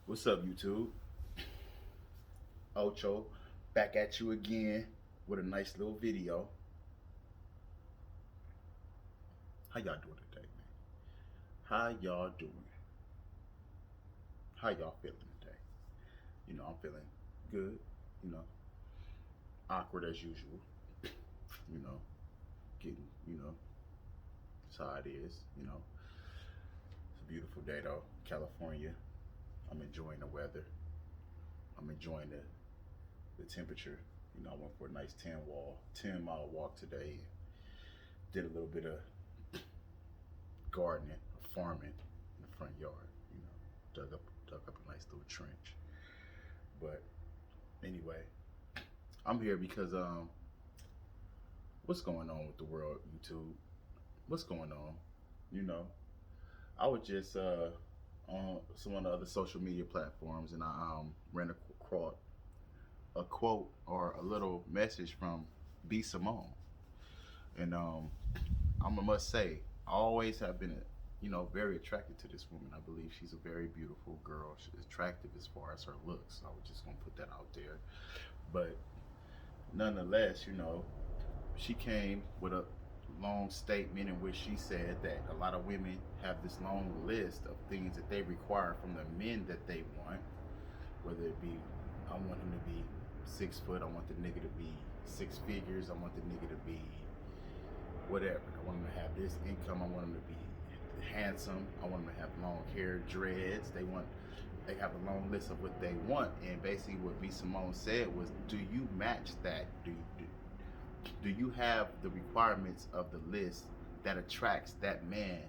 What's up, YouTube? Ocho, back at you again with a nice little video. How y'all doing today, man? How y'all doing? How y'all feeling today? I'm feeling good. You know, awkward as usual. You know, getting, that's how it is. It's a beautiful day though, California. I'm enjoying the weather. I'm enjoying the temperature. I went for a nice 10-mile walk today. Did a little bit of gardening, farming in the front yard. Dug up a nice little trench. But anyway, I'm here because what's going on with the world, YouTube? What's going on? You know, I was just on some of the other social media platforms, and I ran a quote or a little message from B. Simone, and I must say, I always have been, very attracted to this woman. I believe she's a very beautiful girl. She's attractive as far as her looks. I was just gonna put that out there, but nonetheless, she came with a long statement in which she said that a lot of women have this long list of things that they require from the men that they want, whether it be, I want him to be 6 foot, I want the nigga to be six figures, I want the nigga to be whatever. I want them to have this income. I want them to be handsome. I want them to have long hair, dreads. They have a long list of what they want. And basically what B. Simone said was, do you match that? Do you have the requirements of the list that attracts that man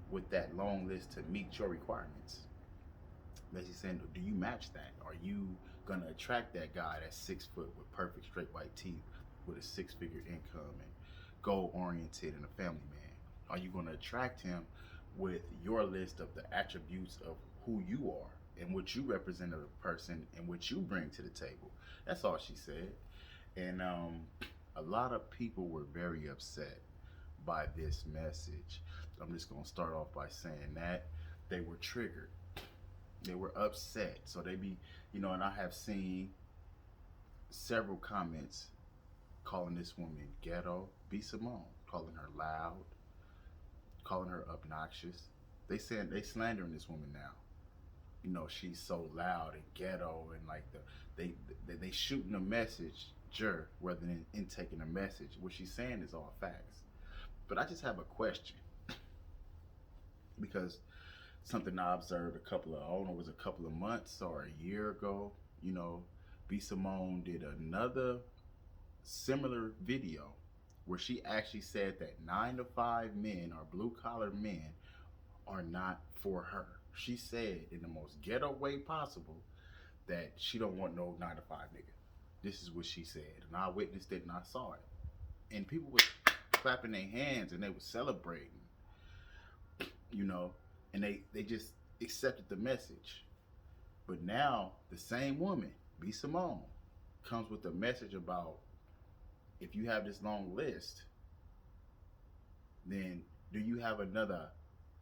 with that long list to meet your requirements? Basically saying, do you match that? Are you gonna attract that guy that's 6 foot with perfect straight white teeth, with a six-figure income and goal oriented and a family man? Are you gonna attract him with your list of the attributes of who you are and what you represent as a person and what you bring to the table? That's all she said. And a lot of people were very upset by this message. I'm just gonna start off by saying that they were triggered. They were upset. So they be, and I have seen several comments calling this woman ghetto, B. Simone, calling her loud, calling her obnoxious. They slandering this woman now. She's so loud and ghetto, and like they shooting a message rather than intaking a message. What she's saying is all facts. But I just have a question, because something I observed I don't know, it was a couple of months or a year ago. B. Simone did another similar video where she actually said that 9 to 5 men or blue collar men are not for her. She said in the most ghetto way possible that she don't want no 9 to 5 nigga. This is what she said, and I witnessed it and I saw it, and people were clapping their hands and they were celebrating, you know, and they just accepted the message. But now the same woman, B. Simone, comes with a message about, if you have this long list, then do you have another?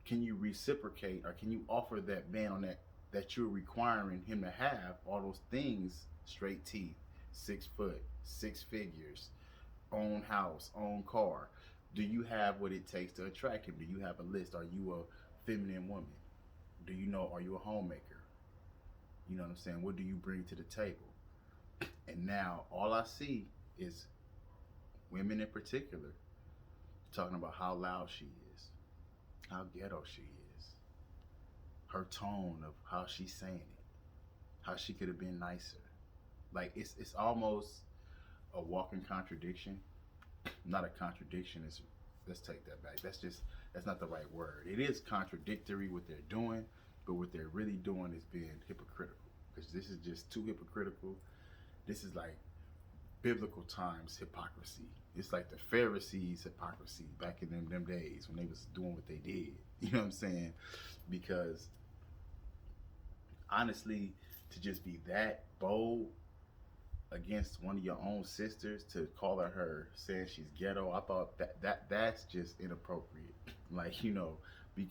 Can you reciprocate, or can you offer that man on that you're requiring him to have all those things? Straight teeth, 6 foot, six figures, own house, own car. Do you have what it takes to attract him? Do you have a list? Are you a feminine woman? Do you know? Are you a homemaker? You know what I'm saying? What do you bring to the table? And now all I see is women in particular talking about how loud she is, how ghetto she is, her tone of how she's saying it, how she could have been nicer. Like it's almost a walking contradiction. Not a contradiction. It's, let's take that back. That's not the right word. It is contradictory what they're doing, but what they're really doing is being hypocritical. Because this is just too hypocritical. This is like biblical times hypocrisy. It's like the Pharisees' hypocrisy back in them days when they was doing what they did. You know what I'm saying? Because honestly, to just be that bold against one of your own sisters, to call her saying she's ghetto, I thought that's just inappropriate. Like,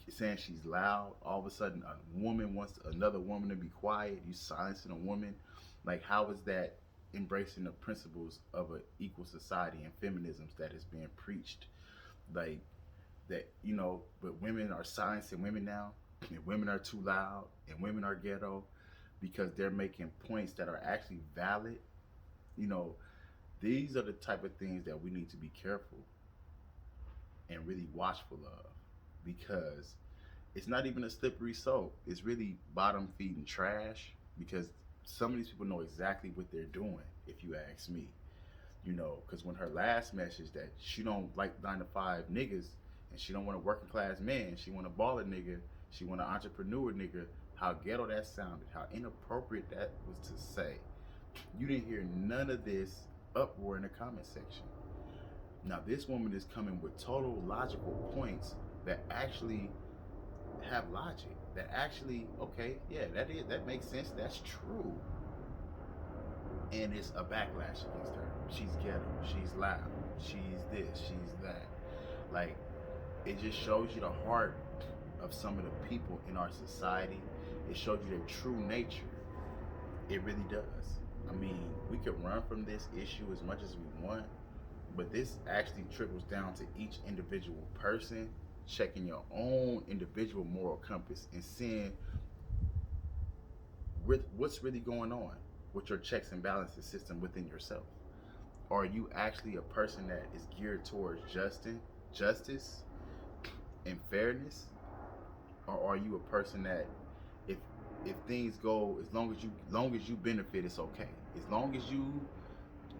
saying she's loud. All of a sudden, a woman wants another woman to be quiet. You silencing a woman. Like, how is that embracing the principles of an equal society and feminisms that is being preached? Like, that, but women are silencing women now, and women are too loud, and women are ghetto because they're making points that are actually valid. You know, these are the type of things that we need to be careful and really watchful of, because it's not even a slippery slope. It's really bottom feeding trash, because some of these people know exactly what they're doing, if you ask me. Because when her last message that she don't like 9 to 5 niggas, and she don't want a working class man, she want a baller nigga, she want an entrepreneur nigga, how ghetto that sounded, how inappropriate that was to say. You didn't hear none of this uproar in the comment section. Now this woman is coming with total logical points that actually have logic. That actually, okay, yeah, that makes sense. That's true. And it's a backlash against her. She's ghetto. She's loud. She's this. She's that. Like, it just shows you the heart of some of the people in our society. It shows you their true nature. It really does. I mean, we could run from this issue as much as we want, but this actually trickles down to each individual person checking your own individual moral compass and seeing what's really going on with your checks and balances system within yourself. Are you actually a person that is geared towards justice and fairness, or are you a person that if things go, long as you benefit, it's okay. As long as you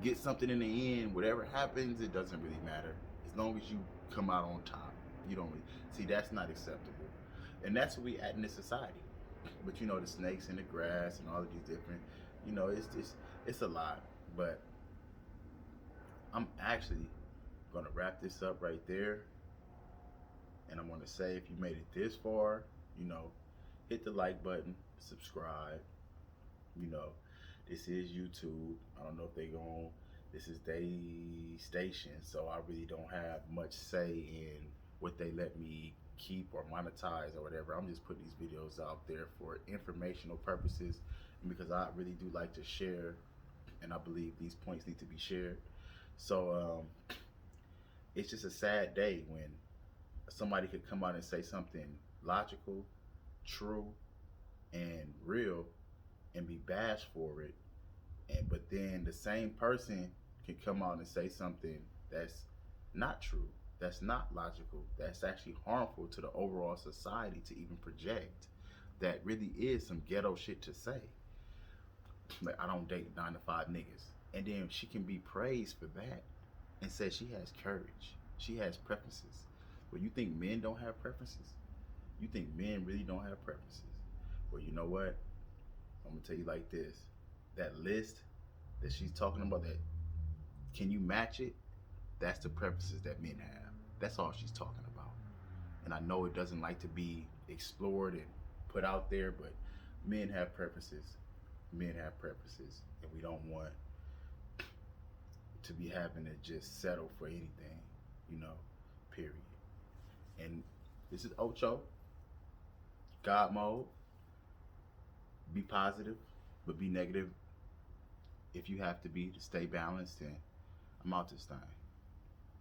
get something in the end, whatever happens, it doesn't really matter. As long as you come out on top, you don't really see. That's not acceptable, and that's what we at in this society. But the snakes in the grass and all of these different, it's a lot. But I'm actually gonna wrap this up right there, and I'm gonna say, if you made it this far, hit the like button, subscribe. you know this is YouTube. I don't know if they gon' this is they station, so I really don't have much say in what they let me keep or monetize or whatever. I'm just putting these videos out there for informational purposes, and because I really do like to share, and I believe these points need to be shared. So it's just a sad day when somebody could come out and say something logical, true, and real, and be bashed for it, but then the same person can come out and say something that's not true, that's not logical, that's actually harmful to the overall society to even project. That really is some ghetto shit to say. Like, I don't date 9 to 5 niggas, and then she can be praised for that and say she has courage, she has preferences. Well, you think men don't have preferences? You think men really don't have preferences? Well, you know what? I'm gonna tell you like this. That list that she's talking about, that can you match it? That's the preferences that men have. That's all she's talking about. And I know it doesn't like to be explored and put out there, but men have preferences. Men have preferences, and we don't want to be having to just settle for anything, period. And this is Ocho, God mode. Be positive, but be negative if you have to be, to stay balanced. And I'm out this time.